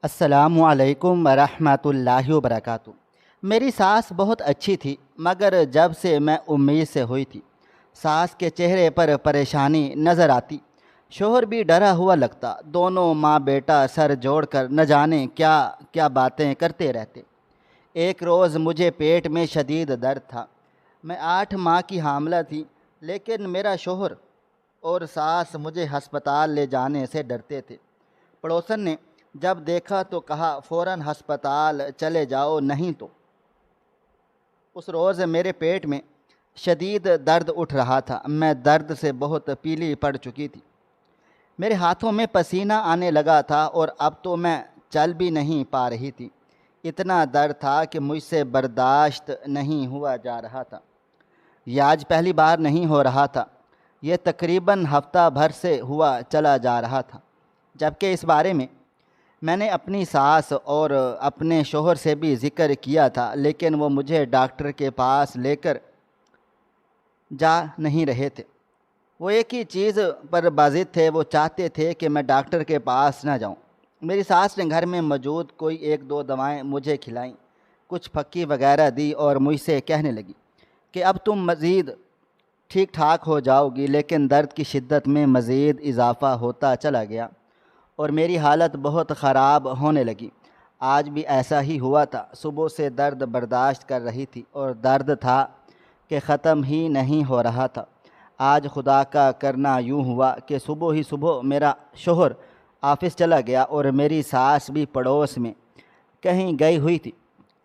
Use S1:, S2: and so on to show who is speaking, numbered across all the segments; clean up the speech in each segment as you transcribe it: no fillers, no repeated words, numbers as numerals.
S1: السلام علیکم ورحمۃ اللہ وبرکاتہ۔ میری ساس بہت اچھی تھی، مگر جب سے میں امید سے ہوئی تھی ساس کے چہرے پر پریشانی نظر آتی، شوہر بھی ڈرا ہوا لگتا۔ دونوں ماں بیٹا سر جوڑ کر نہ جانے کیا کیا باتیں کرتے رہتے۔ ایک روز مجھے پیٹ میں شدید درد تھا۔ میں 8 ماہ کی حاملہ تھی، لیکن میرا شوہر اور ساس مجھے ہسپتال لے جانے سے ڈرتے تھے۔ پڑوسن نے جب دیکھا تو کہا فوراً ہسپتال چلے جاؤ، نہیں تو۔ اس روز میرے پیٹ میں شدید درد اٹھ رہا تھا۔ میں درد سے بہت پیلی پڑ چکی تھی، میرے ہاتھوں میں پسینہ آنے لگا تھا اور اب تو میں چل بھی نہیں پا رہی تھی۔ اتنا درد تھا کہ مجھ سے برداشت نہیں ہوا جا رہا تھا۔ یہ آج پہلی بار نہیں ہو رہا تھا، یہ تقریباً ہفتہ بھر سے ہوا چلا جا رہا تھا، جبکہ اس بارے میں نے اپنی ساس اور اپنے شوہر سے بھی ذکر کیا تھا، لیکن وہ مجھے ڈاکٹر کے پاس لے کر جا نہیں رہے تھے۔ وہ ایک ہی چیز پر بازد تھے، وہ چاہتے تھے کہ میں ڈاکٹر کے پاس نہ جاؤں۔ میری ساس نے گھر میں موجود کوئی 1-2 دوائیں مجھے کھلائیں، کچھ پھکی وغیرہ دی اور مجھ سے کہنے لگی کہ اب تم مزید ٹھیک ٹھاک ہو جاؤ گی، لیکن درد کی شدت میں مزید اضافہ ہوتا چلا گیا اور میری حالت بہت خراب ہونے لگی۔ آج بھی ایسا ہی ہوا تھا۔ صبح سے درد برداشت کر رہی تھی اور درد تھا کہ ختم ہی نہیں ہو رہا تھا۔ آج خدا کا کرنا یوں ہوا کہ صبح ہی صبح میرا شوہر آفس چلا گیا اور میری ساس بھی پڑوس میں کہیں گئی ہوئی تھی۔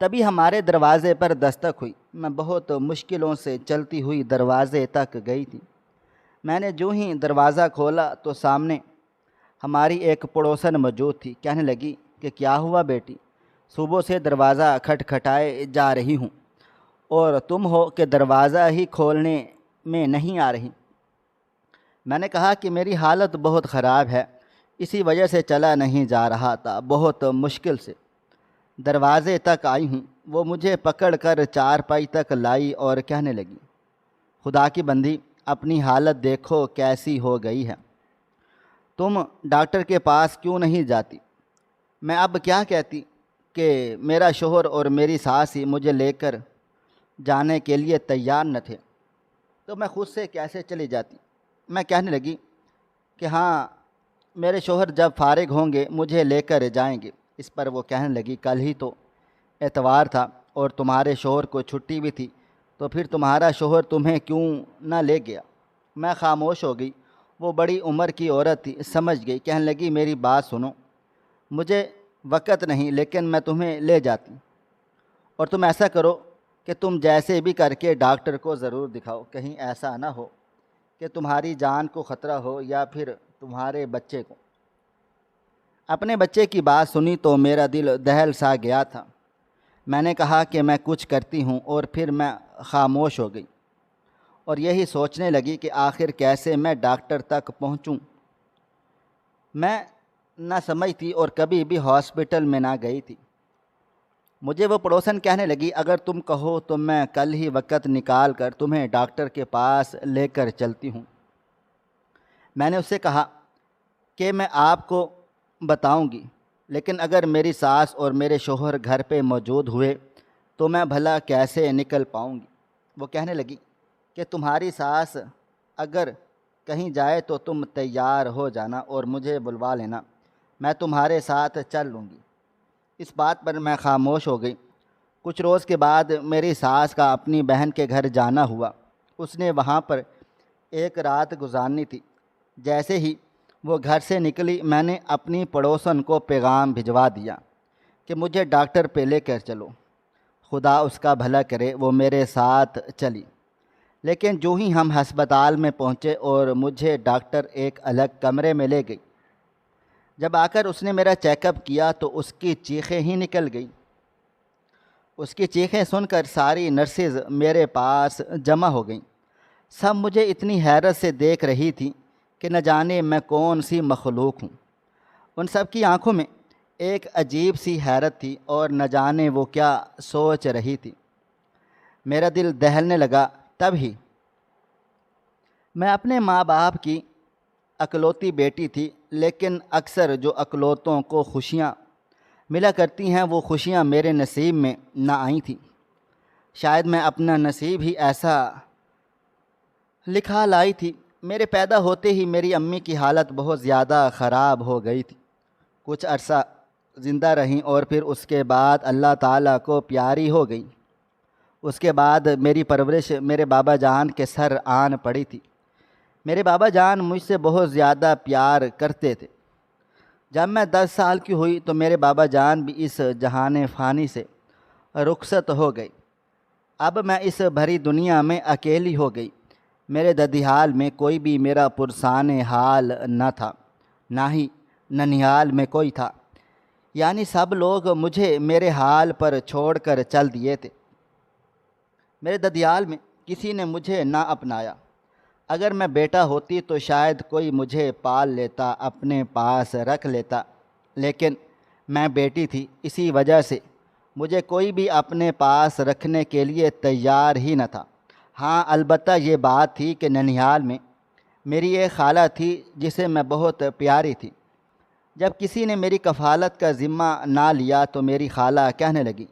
S1: تبھی ہمارے دروازے پر دستک ہوئی۔ میں بہت مشکلوں سے چلتی ہوئی دروازے تک گئی تھی۔ میں نے جو ہی دروازہ کھولا تو سامنے ہماری ایک پڑوسن موجود تھی۔ کہنے لگی کہ کیا ہوا بیٹی، صبح سے دروازہ کھٹکھٹائے جا رہی ہوں اور تم ہو کہ دروازہ ہی کھولنے میں نہیں آ رہی۔ میں نے کہا کہ میری حالت بہت خراب ہے، اسی وجہ سے چلا نہیں جا رہا تھا، بہت مشکل سے دروازے تک آئی ہوں۔ وہ مجھے پکڑ کر چارپائی تک لائی اور کہنے لگی خدا کی بندی، اپنی حالت دیکھو کیسی ہو گئی ہے، تم ڈاکٹر کے پاس کیوں نہیں جاتی؟ میں اب کیا کہتی کہ میرا شوہر اور میری ساس ہی مجھے لے کر جانے کے لیے تیار نہ تھے، تو میں خود سے کیسے چلی جاتی؟ میں کہنے لگی کہ ہاں، میرے شوہر جب فارغ ہوں گے مجھے لے کر جائیں گے۔ اس پر وہ کہنے لگی کل ہی تو اتوار تھا اور تمہارے شوہر کو چھٹی بھی تھی، تو پھر تمہارا شوہر تمہیں کیوں نہ لے گیا؟ میں خاموش ہو گئی۔ وہ بڑی عمر کی عورت تھی، سمجھ گئی۔ کہنے لگی میری بات سنو، مجھے وقت نہیں، لیکن میں تمہیں لے جاتی، اور تم ایسا کرو کہ تم جیسے بھی کر کے ڈاکٹر کو ضرور دکھاؤ، کہیں ایسا نہ ہو کہ تمہاری جان کو خطرہ ہو یا پھر تمہارے بچے کو۔ اپنے بچے کی بات سنی تو میرا دل دہل سا گیا تھا۔ میں نے کہا کہ میں کچھ کرتی ہوں، اور پھر میں خاموش ہو گئی اور یہی سوچنے لگی کہ آخر کیسے میں ڈاکٹر تک پہنچوں۔ میں نہ سمجھتی اور کبھی بھی ہاسپٹل میں نہ گئی تھی۔ مجھے وہ پڑوسن کہنے لگی اگر تم کہو تو میں کل ہی وقت نکال کر تمہیں ڈاکٹر کے پاس لے کر چلتی ہوں۔ میں نے اس سے کہا کہ میں آپ کو بتاؤں گی، لیکن اگر میری ساس اور میرے شوہر گھر پہ موجود ہوئے تو میں بھلا کیسے نکل پاؤں گی؟ وہ کہنے لگی کہ تمہاری ساس اگر کہیں جائے تو تم تیار ہو جانا اور مجھے بلوا لینا، میں تمہارے ساتھ چل لوں گی۔ اس بات پر میں خاموش ہو گئی۔ کچھ روز کے بعد میری ساس کا اپنی بہن کے گھر جانا ہوا۔ اس نے وہاں پر ایک رات گزارنی تھی۔ جیسے ہی وہ گھر سے نکلی، میں نے اپنی پڑوسن کو پیغام بھجوا دیا کہ مجھے ڈاکٹر پہ لے کر چلو، خدا اس کا بھلا کرے۔ وہ میرے ساتھ چلی، لیکن جو ہی ہم ہسپتال میں پہنچے اور مجھے ڈاکٹر ایک الگ کمرے میں لے گئی، جب آ کر اس نے میرا چیک اپ کیا تو اس کی چیخیں ہی نکل گئی۔ اس کی چیخیں سن کر ساری نرسز میرے پاس جمع ہو گئیں۔ سب مجھے اتنی حیرت سے دیکھ رہی تھی کہ نہ جانے میں کون سی مخلوق ہوں۔ ان سب کی آنکھوں میں ایک عجیب سی حیرت تھی اور نہ جانے وہ کیا سوچ رہی تھی۔ میرا دل دہلنے لگا۔ تب ہی میں اپنے ماں باپ کی اکلوتی بیٹی تھی، لیکن اکثر جو اکلوتوں کو خوشیاں ملا کرتی ہیں وہ خوشیاں میرے نصیب میں نہ آئی تھیں۔ شاید میں اپنا نصیب ہی ایسا لکھا لائی تھی۔ میرے پیدا ہوتے ہی میری امی کی حالت بہت زیادہ خراب ہو گئی تھی۔ کچھ عرصہ زندہ رہیں اور پھر اس کے بعد اللہ تعالیٰ کو پیاری ہو گئی۔ اس کے بعد میری پرورش میرے بابا جان کے سر آن پڑی تھی۔ میرے بابا جان مجھ سے بہت زیادہ پیار کرتے تھے۔ جب میں 10 سال کی ہوئی تو میرے بابا جان بھی اس جہان فانی سے رخصت ہو گئی۔ اب میں اس بھری دنیا میں اکیلی ہو گئی۔ میرے ددیحال میں کوئی بھی میرا پرسان حال نہ تھا، نہ ہی ننیال میں کوئی تھا، یعنی سب لوگ مجھے میرے حال پر چھوڑ کر چل دیے تھے۔ میرے ددیال میں کسی نے مجھے نہ اپنایا۔ اگر میں بیٹا ہوتی تو شاید کوئی مجھے پال لیتا، اپنے پاس رکھ لیتا، لیکن میں بیٹی تھی، اسی وجہ سے مجھے کوئی بھی اپنے پاس رکھنے کے لیے تیار ہی نہ تھا۔ ہاں، البتہ یہ بات تھی کہ ننیال میں میری ایک خالہ تھی جسے میں بہت پیاری تھی۔ جب کسی نے میری کفالت کا ذمہ نہ لیا تو میری خالہ کہنے لگی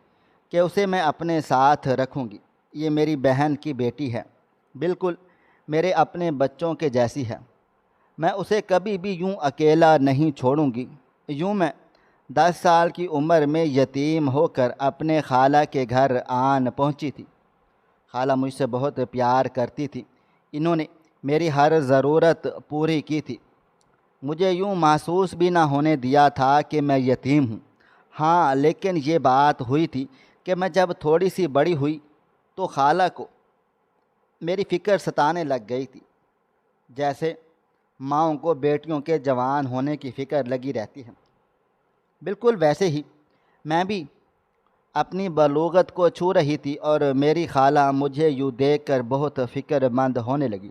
S1: کہ اسے میں اپنے ساتھ رکھوں گی، یہ میری بہن کی بیٹی ہے، بالکل میرے اپنے بچوں کے جیسی ہے، میں اسے کبھی بھی یوں اکیلا نہیں چھوڑوں گی۔ یوں میں 10 سال کی عمر میں یتیم ہو کر اپنے خالہ کے گھر آن پہنچی تھی۔ خالہ مجھ سے بہت پیار کرتی تھی، انہوں نے میری ہر ضرورت پوری کی تھی۔ مجھے یوں محسوس بھی نہ ہونے دیا تھا کہ میں یتیم ہوں۔ ہاں، لیکن یہ بات ہوئی تھی کہ میں جب تھوڑی سی بڑی ہوئی تو خالہ کو میری فکر ستانے لگ گئی تھی، جیسے ماؤں کو بیٹیوں کے جوان ہونے کی فکر لگی رہتی ہے۔ بالکل ویسے ہی میں بھی اپنی بلوغت کو چھو رہی تھی اور میری خالہ مجھے یوں دیکھ کر بہت فکر مند ہونے لگی۔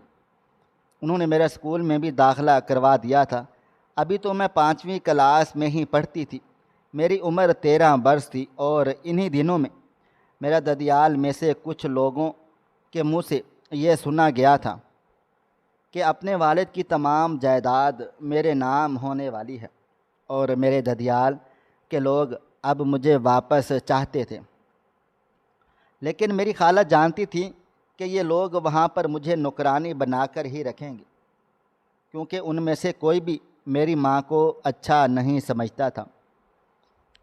S1: انہوں نے میرا اسکول میں بھی داخلہ کروا دیا تھا۔ ابھی تو میں 5ویں کلاس میں ہی پڑھتی تھی، میری عمر 13 برس تھی، اور انہی دنوں میں میرا ددیال میں سے کچھ لوگوں کے منہ سے یہ سنا گیا تھا کہ اپنے والد کی تمام جائیداد میرے نام ہونے والی ہے، اور میرے ددیال کے لوگ اب مجھے واپس چاہتے تھے۔ لیکن میری خالہ جانتی تھی کہ یہ لوگ وہاں پر مجھے نوکرانی بنا کر ہی رکھیں گے، کیونکہ ان میں سے کوئی بھی میری ماں کو اچھا نہیں سمجھتا تھا۔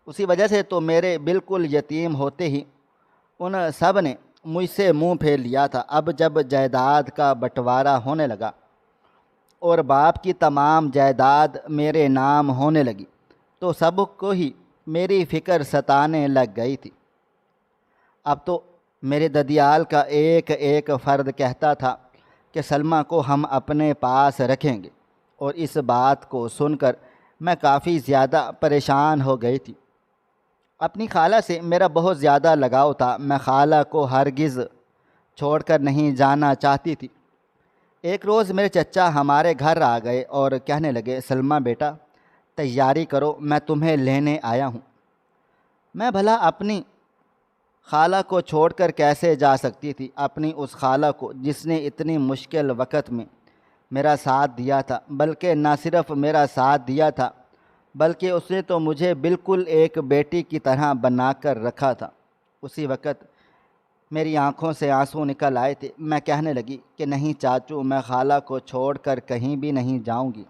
S1: اسی وجہ سے تو میرے بالکل یتیم ہوتے ہی ان سب نے مجھ سے منہ پھیر لیا تھا۔ اب جب جائیداد کا بٹوارا ہونے لگا اور باپ کی تمام جائیداد میرے نام ہونے لگی تو سب کو ہی میری فکر ستانے لگ گئی تھی۔ اب تو میرے ددیال کا ایک ایک فرد کہتا تھا کہ سلمیٰ کو ہم اپنے پاس رکھیں گے، اور اس بات کو سن کر میں کافی زیادہ پریشان ہو گئی تھی۔ اپنی خالہ سے میرا بہت زیادہ لگاؤ تھا، میں خالہ کو ہرگز چھوڑ کر نہیں جانا چاہتی تھی۔ ایک روز میرے چچا ہمارے گھر آ گئے اور کہنے لگے، سلمیٰ بیٹا تیاری کرو، میں تمہیں لینے آیا ہوں۔ میں بھلا اپنی خالہ کو چھوڑ کر کیسے جا سکتی تھی، اپنی اس خالہ کو جس نے اتنی مشکل وقت میں میرا ساتھ دیا تھا، بلکہ نہ صرف میرا ساتھ دیا تھا بلکہ اس نے تو مجھے بالکل ایک بیٹی کی طرح بنا کر رکھا تھا۔ اسی وقت میری آنکھوں سے آنسو نکل آئے تھے۔ میں کہنے لگی کہ نہیں چاچو، میں خالہ کو چھوڑ کر کہیں بھی نہیں جاؤں گی۔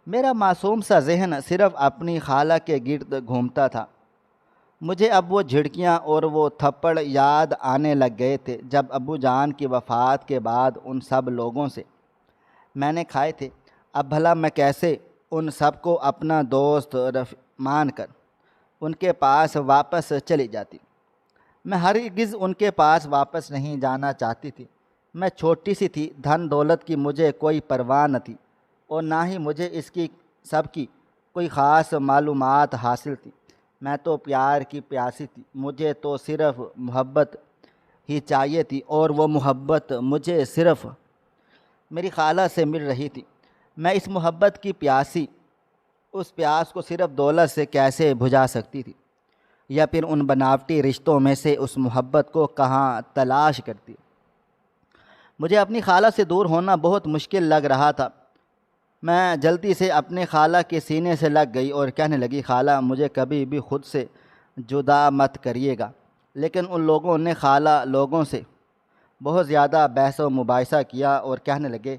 S1: میرا معصوم سا ذہن صرف اپنی خالہ کے گرد گھومتا تھا۔ مجھے اب وہ جھڑکیاں اور وہ تھپڑ یاد آنے لگ گئے تھے جب ابو جان کی وفات کے بعد ان سب لوگوں سے میں نے کھائے تھے۔ اب بھلا میں کیسے ان سب کو اپنا دوست مان کر ان کے پاس واپس چلی جاتی۔ میں ہرگز ان کے پاس واپس نہیں جانا چاہتی تھی۔ میں چھوٹی سی تھی، دھن دولت کی مجھے کوئی پرواہ نہ تھی، اور نہ ہی مجھے اس کی سب کی کوئی خاص معلومات حاصل تھی۔ میں تو پیار کی پیاسی تھی، مجھے تو صرف محبت ہی چاہیے تھی، اور وہ محبت مجھے صرف میری خالہ سے مل رہی تھی۔ میں اس محبت کی پیاسی اس پیاس کو صرف دولت سے کیسے بجھا سکتی تھی، یا پھر ان بناوٹی رشتوں میں سے اس محبت کو کہاں تلاش کرتی۔ مجھے اپنی خالہ سے دور ہونا بہت مشکل لگ رہا تھا۔ میں جلدی سے اپنے خالہ کے سینے سے لگ گئی اور کہنے لگی، خالہ مجھے کبھی بھی خود سے جدا مت کریے گا۔ لیکن ان لوگوں نے خالہ لوگوں سے بہت زیادہ بحث و مباحثہ کیا اور کہنے لگے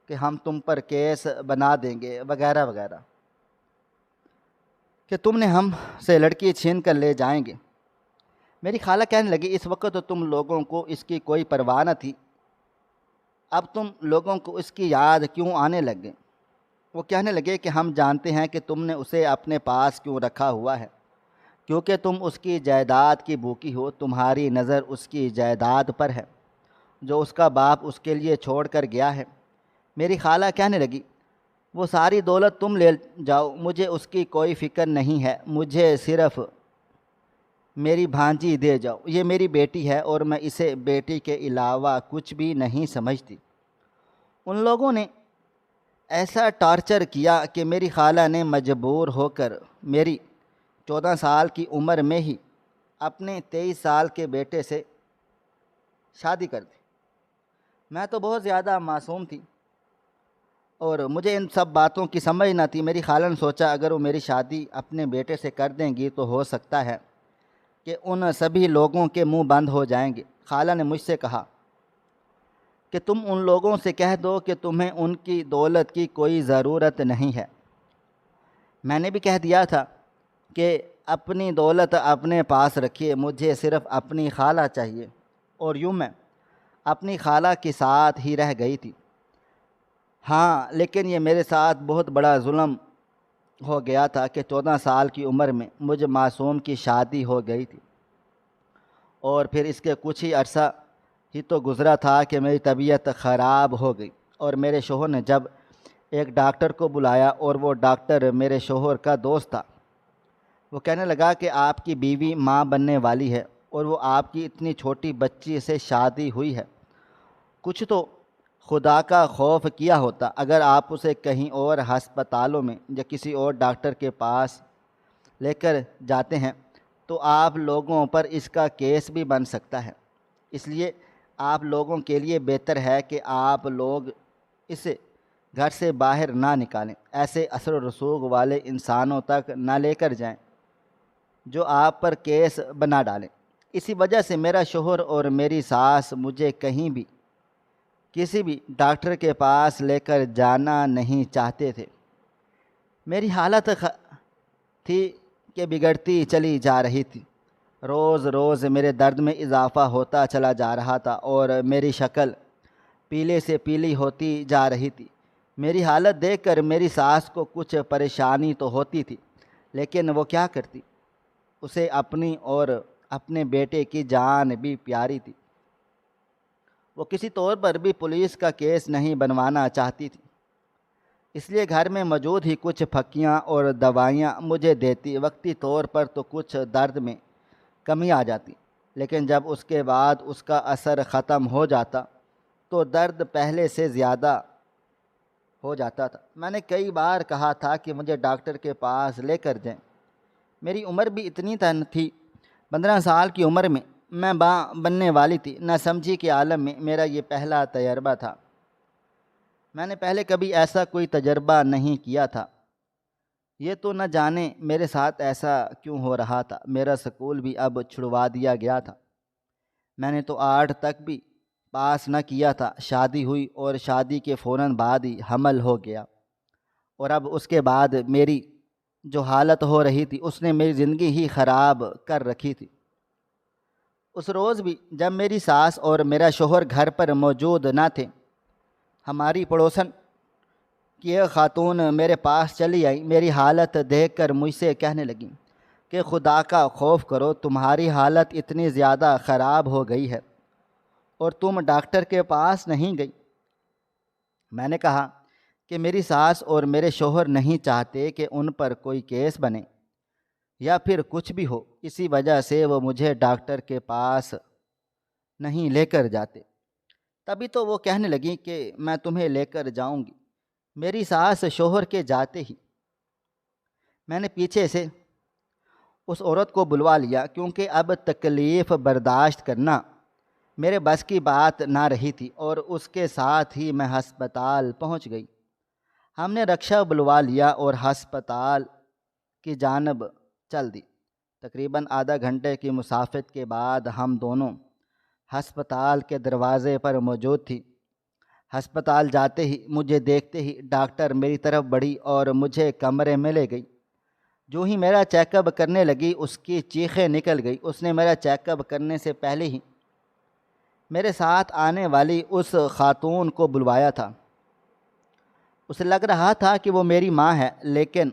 S1: کہ ہم تم پر کیس بنا دیں گے وغیرہ وغیرہ، کہ تم نے ہم سے لڑکی چھین کر لے جائیں گے۔ میری خالہ کہنے لگی، اس وقت تو تم لوگوں کو اس کی کوئی پرواہ نہ تھی، اب تم لوگوں کو اس کی یاد کیوں آنے لگ گئے؟ وہ کہنے لگے کہ ہم جانتے ہیں کہ تم نے اسے اپنے پاس کیوں رکھا ہوا ہے، کیونکہ تم اس کی جائیداد کی بھوکی ہو، تمہاری نظر اس کی جائیداد پر ہے جو اس کا باپ اس کے لیے چھوڑ کر گیا ہے۔ میری خالہ کہنے لگی، وہ ساری دولت تم لے جاؤ، مجھے اس کی کوئی فکر نہیں ہے، مجھے صرف میری بھانجی دے جاؤ، یہ میری بیٹی ہے اور میں اسے بیٹی کے علاوہ کچھ بھی نہیں سمجھتی۔ ان لوگوں نے ایسا ٹارچر کیا کہ میری خالہ نے مجبور ہو کر میری 14 سال کی عمر میں ہی اپنے 23 سال کے بیٹے سے شادی کر دی۔ میں تو بہت زیادہ معصوم تھی اور مجھے ان سب باتوں کی سمجھ نہ تھی۔ میری خالہ نے سوچا اگر وہ میری شادی اپنے بیٹے سے کر دیں گی تو ہو سکتا ہے کہ ان سبھی لوگوں کے منہ بند ہو جائیں گے۔ خالہ نے مجھ سے کہا کہ تم ان لوگوں سے کہہ دو کہ تمہیں ان کی دولت کی کوئی ضرورت نہیں ہے۔ میں نے بھی کہہ دیا تھا کہ اپنی دولت اپنے پاس رکھیے، مجھے صرف اپنی خالہ چاہیے، اور یوں میں اپنی خالہ کے ساتھ ہی رہ گئی تھی۔ ہاں، لیکن یہ میرے ساتھ بہت بڑا ظلم ہو گیا تھا کہ 14 سال کی عمر میں مجھ معصوم کی شادی ہو گئی تھی، اور پھر اس کے کچھ ہی عرصہ ہی تو گزرا تھا کہ میری طبیعت خراب ہو گئی، اور میرے شوہر نے جب ایک ڈاکٹر کو بلایا، اور وہ ڈاکٹر میرے شوہر کا دوست تھا، وہ کہنے لگا کہ آپ کی بیوی ماں بننے والی ہے اور وہ آپ کی اتنی چھوٹی بچی سے شادی ہوئی ہے، کچھ تو خدا کا خوف کیا ہوتا، اگر آپ اسے کہیں اور ہسپتالوں میں یا کسی اور ڈاکٹر کے پاس لے کر جاتے ہیں تو آپ لوگوں پر اس کا کیس بھی بن سکتا ہے، اس لیے آپ لوگوں کے لیے بہتر ہے کہ آپ لوگ اسے گھر سے باہر نہ نکالیں، ایسے اثر و رسوخ والے انسانوں تک نہ لے کر جائیں جو آپ پر کیس بنا ڈالیں۔ اسی وجہ سے میرا شوہر اور میری ساس مجھے کہیں بھی کسی بھی ڈاکٹر کے پاس لے کر جانا نہیں چاہتے تھے۔ میری حالت تھی کہ بگڑتی چلی جا رہی تھی، روز روز میرے درد میں اضافہ ہوتا چلا جا رہا تھا اور میری شکل پیلے سے پیلی ہوتی جا رہی تھی۔ میری حالت دیکھ کر میری ساس کو کچھ پریشانی تو ہوتی تھی، لیکن وہ کیا کرتی، اسے اپنی اور اپنے بیٹے کی جان بھی پیاری تھی۔ وہ کسی طور پر بھی پولیس کا کیس نہیں بنوانا چاہتی تھی، اس لیے گھر میں موجود ہی کچھ پھکیاں اور دوائیاں مجھے دیتی۔ وقتی طور پر تو کچھ درد میں کمی آ جاتی، لیکن جب اس کے بعد اس کا اثر ختم ہو جاتا تو درد پہلے سے زیادہ ہو جاتا تھا۔ میں نے کئی بار کہا تھا کہ مجھے ڈاکٹر کے پاس لے کر جائیں، میری عمر بھی اتنی تھی، 15 سال کی عمر میں میں ماں بننے والی تھی۔ نہ سمجھی کے عالم میں میرا یہ پہلا تجربہ تھا، میں نے پہلے کبھی ایسا کوئی تجربہ نہیں کیا تھا۔ یہ تو نہ جانے میرے ساتھ ایسا کیوں ہو رہا تھا۔ میرا سکول بھی اب چھڑوا دیا گیا تھا، میں نے تو 8 تک بھی پاس نہ کیا تھا۔ شادی ہوئی اور شادی کے فوراً بعد ہی حمل ہو گیا، اور اب اس کے بعد میری جو حالت ہو رہی تھی اس نے میری زندگی ہی خراب کر رکھی تھی۔ اس روز بھی جب میری ساس اور میرا شوہر گھر پر موجود نہ تھے، ہماری پڑوسن کی ایک خاتون میرے پاس چلی آئی، میری حالت دیکھ کر مجھ سے کہنے لگی کہ خدا کا خوف کرو، تمہاری حالت اتنی زیادہ خراب ہو گئی ہے اور تم ڈاکٹر کے پاس نہیں گئی۔ میں نے کہا کہ میری ساس اور میرے شوہر نہیں چاہتے کہ ان پر کوئی کیس بنے یا پھر کچھ بھی ہو، اسی وجہ سے وہ مجھے ڈاکٹر کے پاس نہیں لے کر جاتے۔ تبھی تو وہ کہنے لگی کہ میں تمہیں لے کر جاؤں گی۔ میری ساس شوہر کے جاتے ہی میں نے پیچھے سے اس عورت کو بلوا لیا، کیونکہ اب تکلیف برداشت کرنا میرے بس کی بات نہ رہی تھی، اور اس کے ساتھ ہی میں ہسپتال پہنچ گئی۔ ہم نے رکشہ بلوا لیا اور ہسپتال کی جانب چل دی۔ تقریباً آدھا گھنٹے کی مسافت کے بعد ہم دونوں ہسپتال کے دروازے پر موجود تھی۔ ہسپتال جاتے ہی مجھے دیکھتے ہی ڈاکٹر میری طرف بڑھی اور مجھے کمرے میں لے گئی۔ جو ہی میرا چیک اپ کرنے لگی اس کی چیخیں نکل گئی۔ اس نے میرا چیک اپ کرنے سے پہلے ہی میرے ساتھ آنے والی اس خاتون کو بلوایا تھا۔ اسے لگ رہا تھا کہ وہ میری ماں ہے، لیکن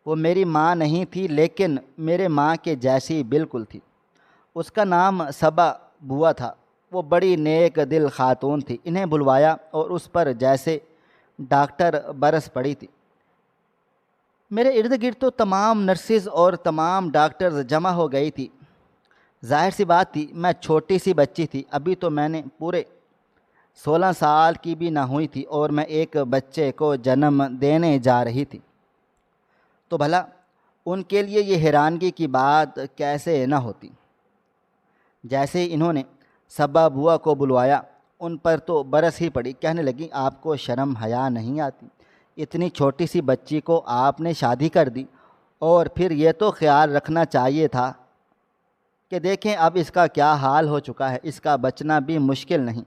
S1: وہ میری ماں نہیں تھی، لیکن میرے ماں کے جیسی بالکل تھی۔ اس کا نام صبا بوا تھا۔ وہ بڑی نیک دل خاتون تھی۔ انہیں بلوایا اور اس پر جیسے ڈاکٹر برس پڑی تھی۔ میرے ارد گرد تو تمام نرسز اور تمام ڈاکٹرز جمع ہو گئی تھی۔ ظاہر سی بات تھی، میں چھوٹی سی بچی تھی، ابھی تو میں نے پورے 16 سال کی بھی نہ ہوئی تھی اور میں ایک بچے کو جنم دینے جا رہی تھی۔ تو بھلا ان کے لیے یہ حیرانگی کی بات کیسے نہ ہوتی۔ جیسے ہی انہوں نے صبا بوا کو بلوایا ان پر تو برس ہی پڑی۔ کہنے لگی آپ کو شرم حیا نہیں آتی؟ اتنی چھوٹی سی بچی کو آپ نے شادی کر دی، اور پھر یہ تو خیال رکھنا چاہیے تھا کہ دیکھیں اب اس کا کیا حال ہو چکا ہے، اس کا بچنا بھی مشکل نہیں۔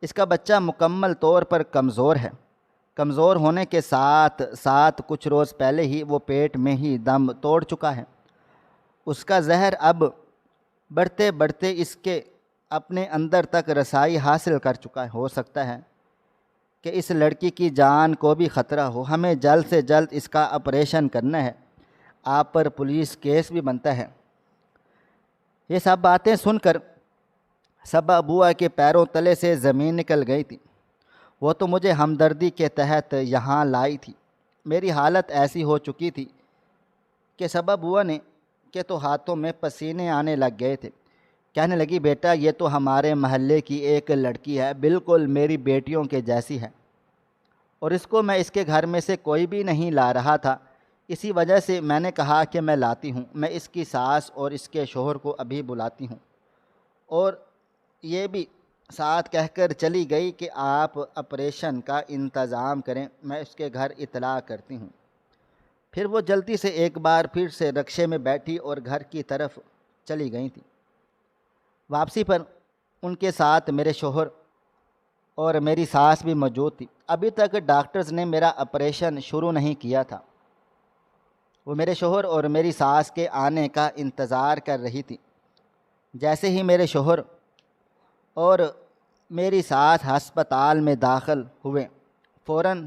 S1: اس کا بچہ مکمل طور پر کمزور ہے۔ کمزور ہونے کے ساتھ ساتھ کچھ روز پہلے ہی وہ پیٹ میں ہی دم توڑ چکا ہے۔ اس کا زہر اب بڑھتے بڑھتے اس کے اپنے اندر تک رسائی حاصل کر چکا ہے۔ ہو سکتا ہے کہ اس لڑکی کی جان کو بھی خطرہ ہو۔ ہمیں جلد سے جلد اس کا آپریشن کرنا ہے۔ آپ پر پولیس کیس بھی بنتا ہے۔ یہ سب باتیں سن کر صبا بوا کے پیروں تلے سے زمین نکل گئی تھی۔ وہ تو مجھے ہمدردی کے تحت یہاں لائی تھی۔ میری حالت ایسی ہو چکی تھی کہ صبا بوا نے کے تو ہاتھوں میں پسینے آنے لگ گئے تھے۔ کہنے لگی بیٹا یہ تو ہمارے محلے کی ایک لڑکی ہے، بالکل میری بیٹیوں کے جیسی ہے، اور اس کو میں اس کے گھر میں سے کوئی بھی نہیں لا رہا تھا، اسی وجہ سے میں نے کہا کہ میں لاتی ہوں۔ میں اس کی ساس اور اس کے شوہر کو ابھی بلاتی ہوں، اور یہ بھی ساتھ کہہ کر چلی گئی کہ آپ آپریشن کا انتظام کریں، میں اس کے گھر اطلاع کرتی ہوں۔ پھر وہ جلدی سے ایک بار پھر سے رکشے میں بیٹھی اور گھر کی طرف چلی گئی تھی۔ واپسی پر ان کے ساتھ میرے شوہر اور میری ساس بھی موجود تھی۔ ابھی تک ڈاکٹرز نے میرا آپریشن شروع نہیں کیا تھا۔ وہ میرے شوہر اور میری ساس کے آنے کا انتظار کر رہی تھی۔ جیسے ہی میرے شوہر اور میری ساس ہسپتال میں داخل ہوئے، فوراً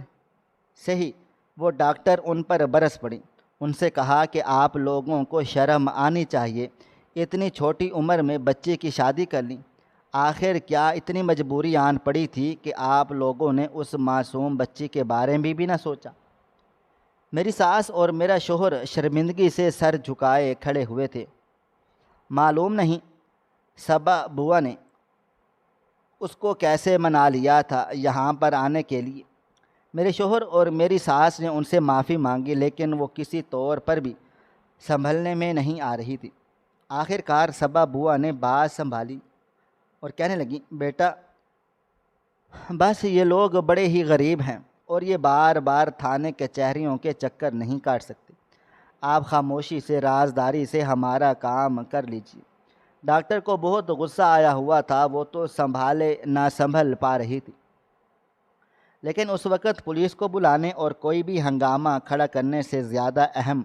S1: سے ہی وہ ڈاکٹر ان پر برس پڑی۔ ان سے کہا کہ آپ لوگوں کو شرم آنی چاہیے، اتنی چھوٹی عمر میں بچے کی شادی کر لی، آخر کیا اتنی مجبوری آن پڑی تھی کہ آپ لوگوں نے اس معصوم بچی کے بارے میں بھی نہ سوچا؟ میری ساس اور میرا شوہر شرمندگی سے سر جھکائے کھڑے ہوئے تھے۔ معلوم نہیں صبا بوا نے اس کو کیسے منا لیا تھا یہاں پر آنے کے لیے۔ میرے شوہر اور میری ساس نے ان سے معافی مانگی، لیکن وہ کسی طور پر بھی سنبھلنے میں نہیں آ رہی تھی۔ آخر کار صبا بوا نے بات سنبھالی اور کہنے لگی بیٹا بس یہ لوگ بڑے ہی غریب ہیں اور یہ بار بار تھانے کچہریوں کے چکر نہیں کاٹ سکتے۔ آپ خاموشی سے رازداری سے ہمارا کام کر لیجیے۔ ڈاکٹر کو بہت غصہ آیا ہوا تھا، وہ تو سنبھالے نہ سنبھل پا رہی تھی، لیکن اس وقت پولیس کو بلانے اور کوئی بھی ہنگامہ کھڑا کرنے سے زیادہ اہم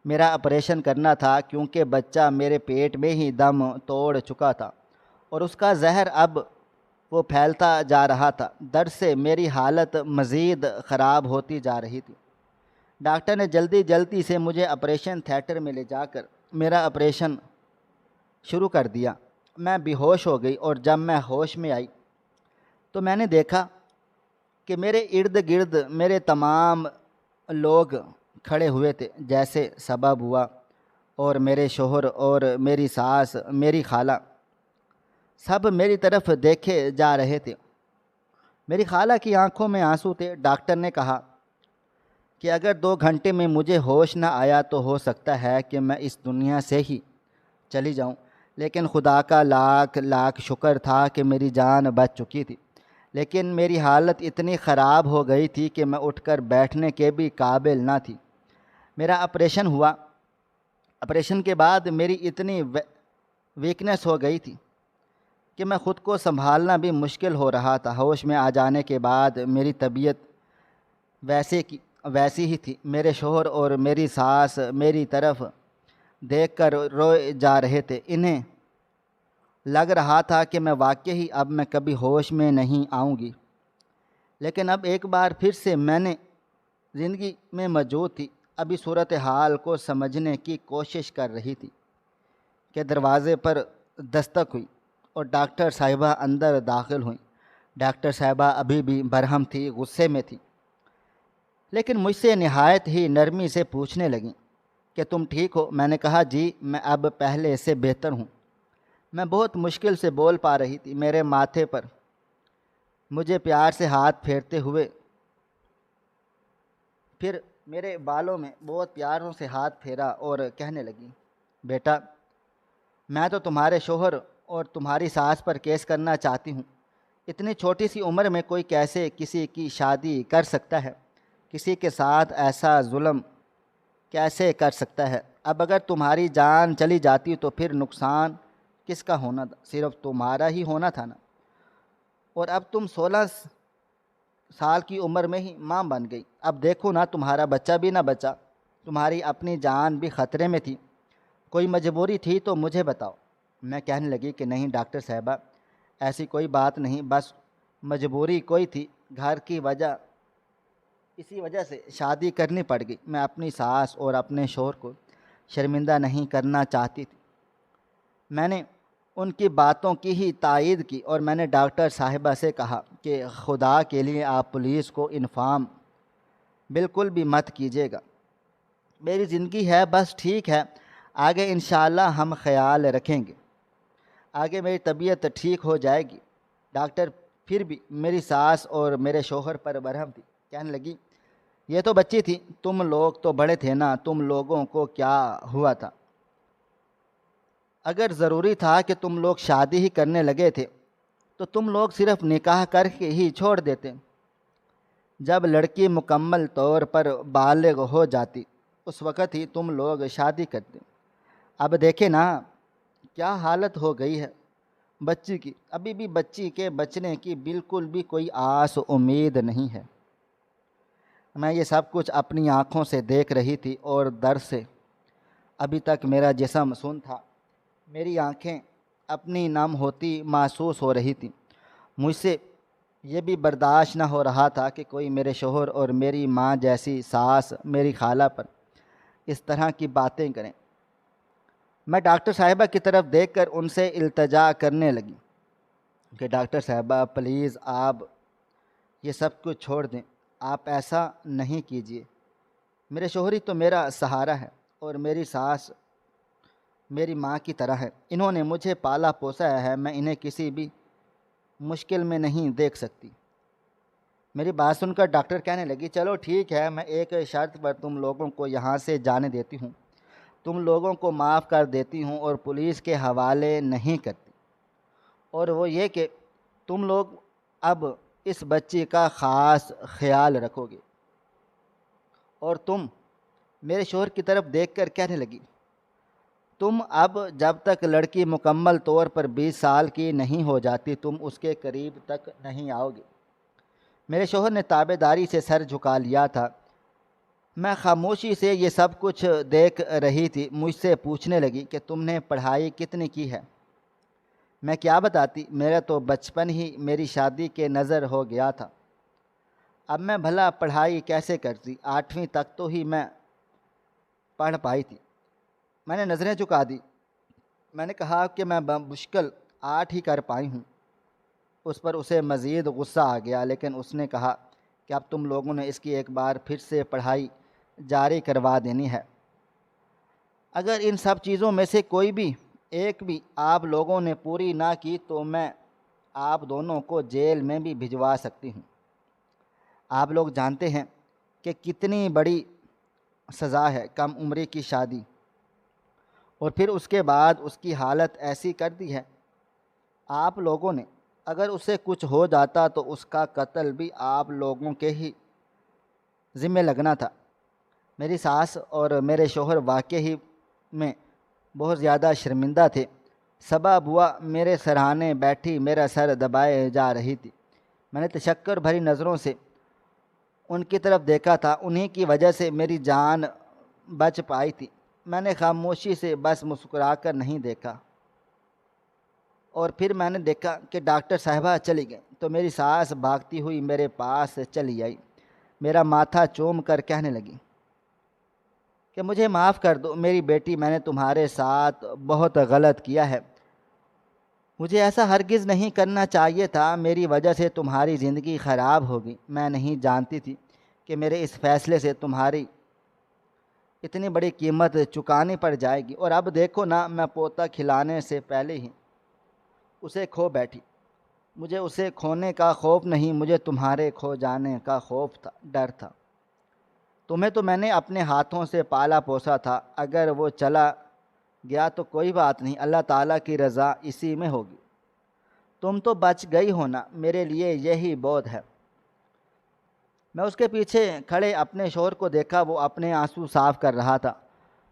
S1: میرا آپریشن کرنا تھا، کیونکہ بچہ میرے پیٹ میں ہی دم توڑ چکا تھا اور اس کا زہر اب وہ پھیلتا جا رہا تھا۔ درد سے میری حالت مزید خراب ہوتی جا رہی تھی۔ ڈاکٹر نے جلدی جلدی سے مجھے آپریشن تھیٹر میں لے جا کر میرا آپریشن شروع کر دیا۔ میں بے ہوش ہو گئی، اور جب میں ہوش میں آئی تو میں نے دیکھا کہ میرے ارد گرد میرے تمام لوگ کھڑے ہوئے تھے، جیسے صبا بوا اور میرے شوہر اور میری ساس، میری خالہ، سب میری طرف دیکھے جا رہے تھے۔ میری خالہ کی آنکھوں میں آنسو تھے۔ ڈاکٹر نے کہا کہ اگر 2 گھنٹے میں مجھے ہوش نہ آیا تو ہو سکتا ہے کہ میں اس دنیا سے ہی چلی جاؤں، لیکن خدا کا لاکھ لاکھ شکر تھا کہ میری جان بچ چکی تھی۔ لیکن میری حالت اتنی خراب ہو گئی تھی کہ میں اٹھ کر بیٹھنے کے بھی قابل نہ تھی۔ میرا آپریشن ہوا۔ آپریشن کے بعد میری اتنی ویکنیس ہو گئی تھی کہ میں خود کو سنبھالنا بھی مشکل ہو رہا تھا۔ ہوش میں آ جانے کے بعد میری طبیعت ویسی ہی تھی۔ میرے شوہر اور میری ساس میری طرف دیکھ کر روئے جا رہے تھے۔ انہیں لگ رہا تھا کہ میں واقعی اب میں کبھی ہوش میں نہیں آؤں گی۔ لیکن اب ایک بار پھر سے میں نے زندگی میں موجود تھی۔ ابھی صورتحال کو سمجھنے کی کوشش کر رہی تھی کہ دروازے پر دستک ہوئی اور ڈاکٹر صاحبہ اندر داخل ہوئیں۔ ڈاکٹر صاحبہ ابھی بھی برہم تھی، غصے میں تھی، لیکن مجھ سے نہایت ہی نرمی سے پوچھنے لگیں کہ تم ٹھیک ہو؟ میں نے کہا جی، میں اب پہلے سے بہتر ہوں۔ میں بہت مشکل سے بول پا رہی تھی۔ میرے ماتھے پر مجھے پیار سے ہاتھ پھیرتے ہوئے، پھر میرے بالوں میں بہت پیاروں سے ہاتھ پھیرا اور کہنے لگی، بیٹا، میں تو تمہارے شوہر اور تمہاری ساس پر کیس کرنا چاہتی ہوں۔ اتنی چھوٹی سی عمر میں کوئی کیسے کسی کی شادی کر سکتا ہے؟ کسی کے ساتھ ایسا ظلم کیسے کر سکتا ہے؟ اب اگر تمہاری جان چلی جاتی تو پھر نقصان کس کا ہونا تھا؟ صرف تمہارا ہی ہونا تھا نا۔ اور اب تم 16 سال کی عمر میں ہی ماں بن گئی۔ اب دیکھو نا، تمہارا بچہ بھی نہ بچا، تمہاری اپنی جان بھی خطرے میں تھی۔ کوئی مجبوری تھی تو مجھے بتاؤ۔ میں کہنے لگی کہ نہیں ڈاکٹر صاحبہ، ایسی کوئی بات نہیں، بس مجبوری کوئی تھی، گھر کی وجہ، اسی وجہ سے شادی کرنی پڑ گئی۔ میں اپنی ساس اور اپنے شوہر کو شرمندہ نہیں کرنا چاہتی تھی۔ میں نے ان کی باتوں کی ہی تائید کی اور میں نے ڈاکٹر صاحبہ سے کہا کہ خدا کے لیے آپ پولیس کو انفارم بالکل بھی مت کیجیے گا۔ میری زندگی ہے، بس ٹھیک ہے، آگے انشاءاللہ ہم خیال رکھیں گے، آگے میری طبیعت ٹھیک ہو جائے گی۔ ڈاکٹر پھر بھی میری ساس اور میرے شوہر پر برہم تھی۔ کہنے لگی، یہ تو بچی تھی، تم لوگ تو بڑے تھے نا، تم لوگوں کو کیا ہوا تھا؟ اگر ضروری تھا کہ تم لوگ شادی ہی کرنے لگے تھے تو تم لوگ صرف نکاح کر کے ہی چھوڑ دیتے۔ جب لڑکی مکمل طور پر بالغ ہو جاتی اس وقت ہی تم لوگ شادی کرتے۔ اب دیکھیں نا کیا حالت ہو گئی ہے بچی کی۔ ابھی بھی بچی کے بچنے کی بالکل بھی کوئی آس امید نہیں ہے۔ میں یہ سب کچھ اپنی آنکھوں سے دیکھ رہی تھی اور درد سے ابھی تک میرا جسم سن تھا۔ میری آنکھیں اپنی نم ہوتی محسوس ہو رہی تھیں۔ مجھ سے یہ بھی برداشت نہ ہو رہا تھا کہ کوئی میرے شوہر اور میری ماں جیسی ساس میری خالہ پر اس طرح کی باتیں کریں۔ میں ڈاکٹر صاحبہ کی طرف دیکھ کر ان سے التجا کرنے لگی کہ ڈاکٹر صاحبہ پلیز آپ یہ سب کچھ چھوڑ دیں، آپ ایسا نہیں کیجیے۔ میرے شوہر ہی تو میرا سہارا ہے اور میری ساس میری ماں کی طرح ہے۔ انہوں نے مجھے پالا پوسا ہے، میں انہیں کسی بھی مشکل میں نہیں دیکھ سکتی۔ میری بات سن کر ڈاکٹر کہنے لگی، چلو ٹھیک ہے، میں ایک شرط پر تم لوگوں کو یہاں سے جانے دیتی ہوں، تم لوگوں کو معاف کر دیتی ہوں اور پولیس کے حوالے نہیں کرتی، اور وہ یہ کہ تم لوگ اب اس بچی کا خاص خیال رکھو گے۔ اور تم، میرے شوہر کی طرف دیکھ کر کہنے لگی، تم اب جب تک لڑکی مکمل طور پر 20 سال کی نہیں ہو جاتی تم اس کے قریب تک نہیں آؤ گے۔ میرے شوہر نے تابع داری سے سر جھکا لیا تھا۔ میں خاموشی سے یہ سب کچھ دیکھ رہی تھی۔ مجھ سے پوچھنے لگی کہ تم نے پڑھائی کتنی کی ہے؟ میں کیا بتاتی، میرا تو بچپن ہی میری شادی کے نظر ہو گیا تھا۔ اب میں بھلا پڑھائی کیسے کرتی؟ 8ویں تک تو ہی میں پڑھ پائی تھی۔ میں نے نظریں چکا دی۔ میں نے کہا کہ میں بمشکل 8 ہی کر پائی ہوں۔ اس پر اسے مزید غصہ آ گیا، لیکن اس نے کہا کہ اب تم لوگوں نے اس کی ایک بار پھر سے پڑھائی جاری کروا دینی ہے۔ اگر ان سب چیزوں میں سے کوئی بھی ایک بھی آپ لوگوں نے پوری نہ کی تو میں آپ دونوں کو جیل میں بھی بھجوا سکتی ہوں۔ آپ لوگ جانتے ہیں کہ کتنی بڑی سزا ہے کم عمری کی شادی، اور پھر اس کے بعد اس کی حالت ایسی کر دی ہے۔ آپ لوگوں نے اگر اسے کچھ ہو جاتا تو اس کا قتل بھی آپ لوگوں کے ہی ذمہ لگنا تھا۔ میری ساس اور میرے شوہر واقعی میں بہت زیادہ شرمندہ تھے۔ صبا بوا میرے سرہانے بیٹھی میرا سر دبائے جا رہی تھی۔ میں نے تشکر بھری نظروں سے ان کی طرف دیکھا تھا، انہی کی وجہ سے میری جان بچ پائی تھی۔ میں نے خاموشی سے بس مسکرا کر نہیں دیکھا، اور پھر میں نے دیکھا کہ ڈاکٹر صاحبہ چلی گئیں تو میری ساس بھاگتی ہوئی میرے پاس چلی آئی، میرا ماتھا چوم کر کہنے لگی کہ مجھے معاف کر دو میری بیٹی، میں نے تمہارے ساتھ بہت غلط کیا ہے، مجھے ایسا ہرگز نہیں کرنا چاہیے تھا، میری وجہ سے تمہاری زندگی خراب ہوگی، میں نہیں جانتی تھی کہ میرے اس فیصلے سے تمہاری اتنی بڑی قیمت چکانی پڑ جائے گی، اور اب دیکھو نا، میں پوتا کھلانے سے پہلے ہی اسے کھو بیٹھی۔ مجھے اسے کھونے کا خوف نہیں، مجھے تمہارے کھو جانے کا خوف تھا، ڈر تھا۔ تمہیں تو میں نے اپنے ہاتھوں سے پالا پوسا تھا، اگر وہ چلا گیا تو کوئی بات نہیں، اللہ تعالیٰ کی رضا اسی میں ہوگی، تم تو بچ گئی ہو نا، میرے لیے یہی بہت ہے۔ میں اس کے پیچھے کھڑے اپنے شوہر کو دیکھا، وہ اپنے آنسو صاف کر رہا تھا۔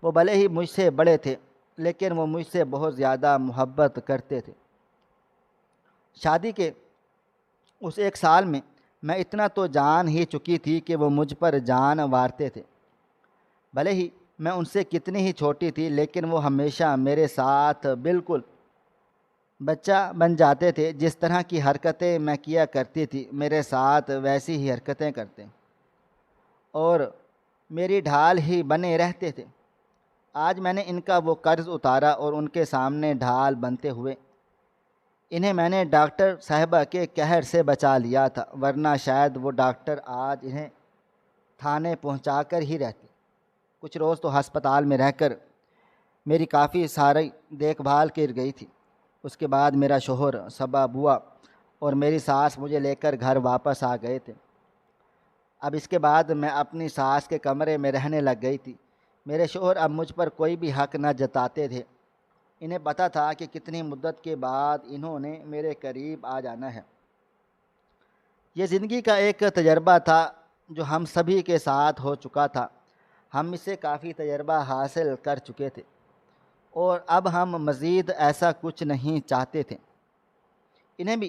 S1: وہ بھلے ہی مجھ سے بڑے تھے لیکن وہ مجھ سے بہت زیادہ محبت کرتے تھے۔ شادی کے اس ایک سال میں میں اتنا تو جان ہی چکی تھی کہ وہ مجھ پر جان وارتے تھے۔ بھلے ہی میں ان سے کتنی ہی چھوٹی تھی لیکن وہ ہمیشہ میرے ساتھ بالکل بچہ بن جاتے تھے، جس طرح کی حرکتیں میں کیا کرتی تھی میرے ساتھ ویسی ہی حرکتیں کرتے اور میری ڈھال ہی بنے رہتے تھے۔ آج میں نے ان کا وہ قرض اتارا اور ان کے سامنے ڈھال بنتے ہوئے انہیں میں نے ڈاکٹر صاحبہ کے قہر سے بچا لیا تھا، ورنہ شاید وہ ڈاکٹر آج انہیں تھانے پہنچا کر ہی رہتی۔ کچھ روز تو ہسپتال میں رہ کر میری کافی ساری دیکھ بھال کر گئی تھی۔ اس کے بعد میرا شوہر، صبا بوا اور میری ساس مجھے لے کر گھر واپس آ گئے تھے۔ اب اس کے بعد میں اپنی ساس کے کمرے میں رہنے لگ گئی تھی۔ میرے شوہر اب مجھ پر کوئی بھی حق نہ جتاتے تھے، انہیں پتہ تھا کہ کتنی مدت کے بعد انہوں نے میرے قریب آ جانا ہے۔ یہ زندگی کا ایک تجربہ تھا جو ہم سبھی کے ساتھ ہو چکا تھا، ہم اس سے کافی تجربہ حاصل کر چکے تھے اور اب ہم مزید ایسا کچھ نہیں چاہتے تھے۔ انہیں بھی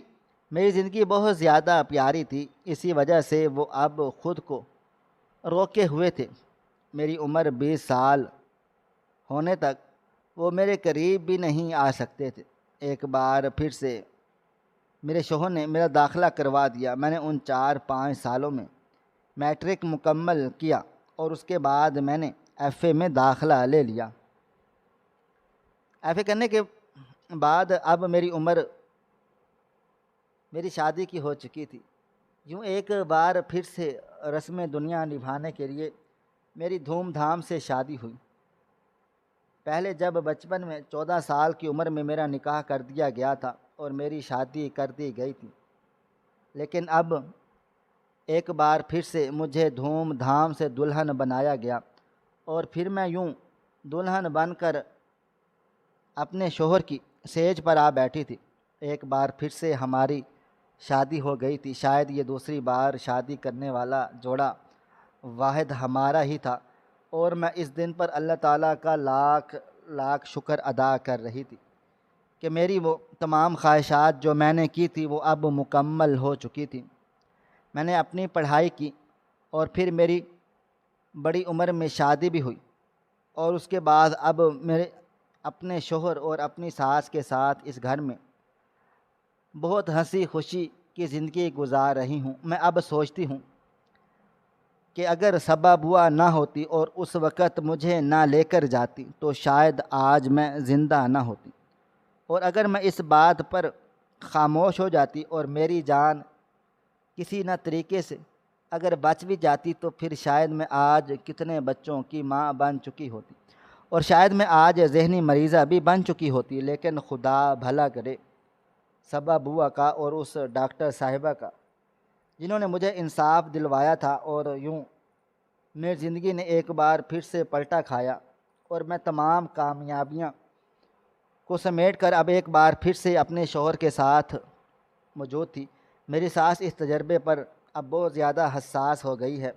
S1: میری زندگی بہت زیادہ پیاری تھی، اسی وجہ سے وہ اب خود کو روکے ہوئے تھے۔ میری عمر 20 سال ہونے تک وہ میرے قریب بھی نہیں آ سکتے تھے۔ ایک بار پھر سے میرے شوہر نے میرا داخلہ کروا دیا۔ میں نے ان 4-5 سالوں میں میٹرک مکمل کیا اور اس کے بعد میں نے ایف اے میں داخلہ لے لیا۔ ایف اے کرنے کے بعد اب میری عمر میری شادی کی ہو چکی تھی۔ یوں ایک بار پھر سے رسم دنیا نبھانے کے لیے میری دھوم دھام سے شادی ہوئی۔ پہلے جب بچپن میں 14 سال کی عمر میں میرا نکاح کر دیا گیا تھا اور میری شادی کر دی گئی تھی، لیکن اب ایک بار پھر سے مجھے دھوم دھام سے دلہن بنایا گیا اور پھر میں یوں دلہن بن کر اپنے شوہر کی سیج پر آ بیٹھی تھی۔ ایک بار پھر سے ہماری شادی ہو گئی تھی، شاید یہ دوسری بار شادی کرنے والا جوڑا واحد ہمارا ہی تھا، اور میں اس دن پر اللہ تعالیٰ کا لاکھ لاکھ شکر ادا کر رہی تھی کہ میری وہ تمام خواہشات جو میں نے کی تھی وہ اب مکمل ہو چکی تھی۔ میں نے اپنی پڑھائی کی اور پھر میری بڑی عمر میں شادی بھی ہوئی، اور اس کے بعد اب میرے اپنے شوہر اور اپنی ساس کے ساتھ اس گھر میں بہت ہنسی خوشی کی زندگی گزار رہی ہوں۔ میں اب سوچتی ہوں کہ اگر صبا بوا نہ ہوتی اور اس وقت مجھے نہ لے کر جاتی تو شاید آج میں زندہ نہ ہوتی، اور اگر میں اس بات پر خاموش ہو جاتی اور میری جان کسی نہ طریقے سے اگر بچ بھی جاتی تو پھر شاید میں آج کتنے بچوں کی ماں بن چکی ہوتی، اور شاید میں آج ذہنی مریضہ بھی بن چکی ہوتی۔ لیکن خدا بھلا کرے صبا بوا کا اور اس ڈاکٹر صاحبہ کا جنہوں نے مجھے انصاف دلوایا تھا، اور یوں میری زندگی نے ایک بار پھر سے پلٹا کھایا اور میں تمام کامیابیاں کو سمیٹ کر اب ایک بار پھر سے اپنے شوہر کے ساتھ موجود تھی۔ میری ساس اس تجربے پر اب بہت زیادہ حساس ہو گئی ہے۔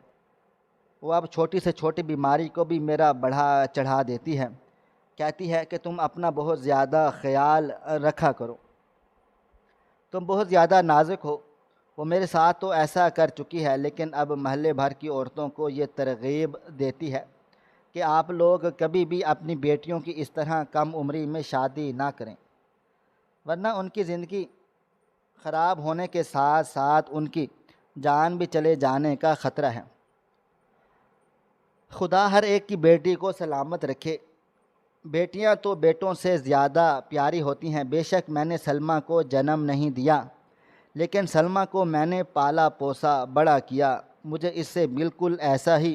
S1: وہ اب چھوٹی سے چھوٹی بیماری کو بھی میرا بڑھا چڑھا دیتی ہے، کہتی ہے کہ تم اپنا بہت زیادہ خیال رکھا کرو، تم بہت زیادہ نازک ہو۔ وہ میرے ساتھ تو ایسا کر چکی ہے، لیکن اب محلے بھر کی عورتوں کو یہ ترغیب دیتی ہے کہ آپ لوگ کبھی بھی اپنی بیٹیوں کی اس طرح کم عمری میں شادی نہ کریں، ورنہ ان کی زندگی خراب ہونے کے ساتھ ساتھ ان کی جان بھی چلے جانے کا خطرہ ہے۔ خدا ہر ایک کی بیٹی کو سلامت رکھے۔ بیٹیاں تو بیٹوں سے زیادہ پیاری ہوتی ہیں۔ بے شک میں نے سلمیٰ کو جنم نہیں دیا، لیکن سلمیٰ کو میں نے پالا پوسا بڑا کیا۔ مجھے اس سے بالکل ایسا ہی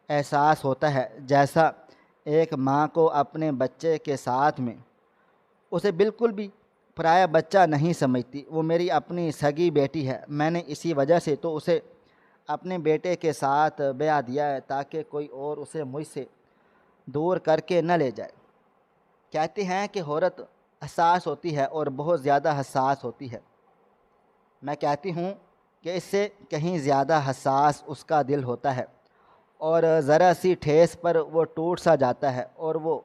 S1: احساس ہوتا ہے جیسا ایک ماں کو اپنے بچے کے ساتھ میں اسے بالکل بھی پرایا بچہ نہیں سمجھتی۔ وہ میری اپنی سگی بیٹی ہے، میں نے اسی وجہ سے تو اسے اپنے بیٹے کے ساتھ بیاہ دیا ہے تاکہ کوئی اور اسے مجھ سے دور کر کے نہ لے جائے۔ کہتے ہیں کہ عورت حساس ہوتی ہے اور بہت زیادہ حساس ہوتی ہے۔ میں کہتی ہوں کہ اس سے کہیں زیادہ حساس اس کا دل ہوتا ہے، اور ذرا سی ٹھیس پر وہ ٹوٹ سا جاتا ہے، اور وہ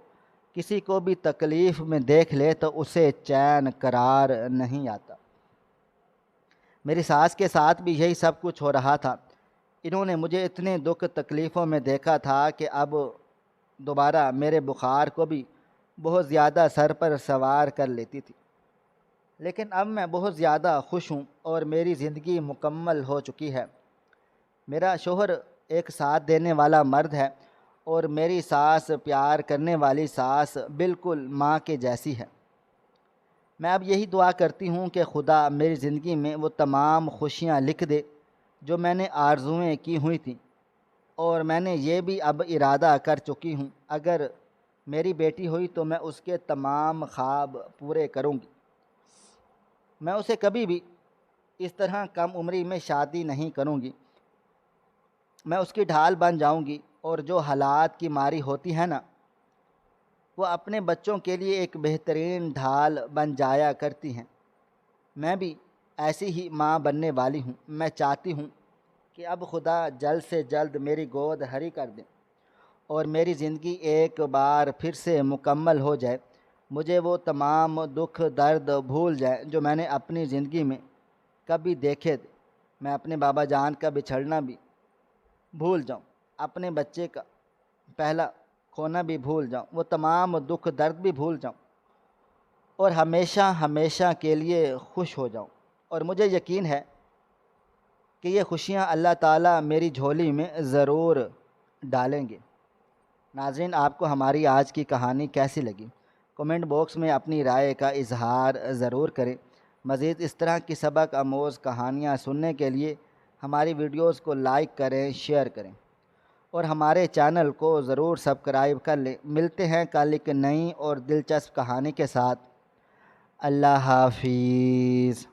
S1: کسی کو بھی تکلیف میں دیکھ لے تو اسے چین قرار نہیں آتا۔ میری ساس کے ساتھ بھی یہی سب کچھ ہو رہا تھا۔ انہوں نے مجھے اتنے دکھ تکلیفوں میں دیکھا تھا کہ اب دوبارہ میرے بخار کو بھی بہت زیادہ سر پر سوار کر لیتی تھی، لیکن اب میں بہت زیادہ خوش ہوں اور میری زندگی مکمل ہو چکی ہے۔ میرا شوہر ایک ساتھ دینے والا مرد ہے، اور میری ساس پیار کرنے والی ساس بالکل ماں کے جیسی ہے۔ میں اب یہی دعا کرتی ہوں کہ خدا میری زندگی میں وہ تمام خوشیاں لکھ دے جو میں نے آرزوئیں کی ہوئی تھیں، اور میں نے یہ بھی اب ارادہ کر چکی ہوں، اگر میری بیٹی ہوئی تو میں اس کے تمام خواب پورے کروں گی۔ میں اسے کبھی بھی اس طرح کم عمری میں شادی نہیں کروں گی۔ میں اس کی ڈھال بن جاؤں گی، اور جو حالات کی ماری ہوتی ہے نا، وہ اپنے بچوں کے لیے ایک بہترین ڈھال بن جایا کرتی ہیں۔ میں بھی ایسی ہی ماں بننے والی ہوں۔ میں چاہتی ہوں کہ اب خدا جلد سے جلد میری گود ہری کر دے اور میری زندگی ایک بار پھر سے مکمل ہو جائے۔ مجھے وہ تمام دکھ درد بھول جائیں جو میں نے اپنی زندگی میں کبھی دیکھے تھے۔ میں اپنے بابا جان کا بچھڑنا بھی بھول جاؤں، اپنے بچے کا پہلا کھونا بھی بھول جاؤں، وہ تمام دکھ درد بھی بھول جاؤں، اور ہمیشہ ہمیشہ کے لیے خوش ہو جاؤں۔ اور مجھے یقین ہے کہ یہ خوشیاں اللہ تعالیٰ میری جھولی میں ضرور ڈالیں گے۔ ناظرین، آپ کو ہماری آج کی کہانی کیسی لگی؟ کمنٹ باکس میں اپنی رائے کا اظہار ضرور کریں۔ مزید اس طرح کی سبق آموز کہانیاں سننے کے لیے ہماری ویڈیوز کو لائک کریں، شیئر کریں، اور ہمارے چینل کو ضرور سبسکرائب کر لیں۔ ملتے ہیں کل ایک نئی اور دلچسپ کہانی کے ساتھ۔ اللہ حافظ۔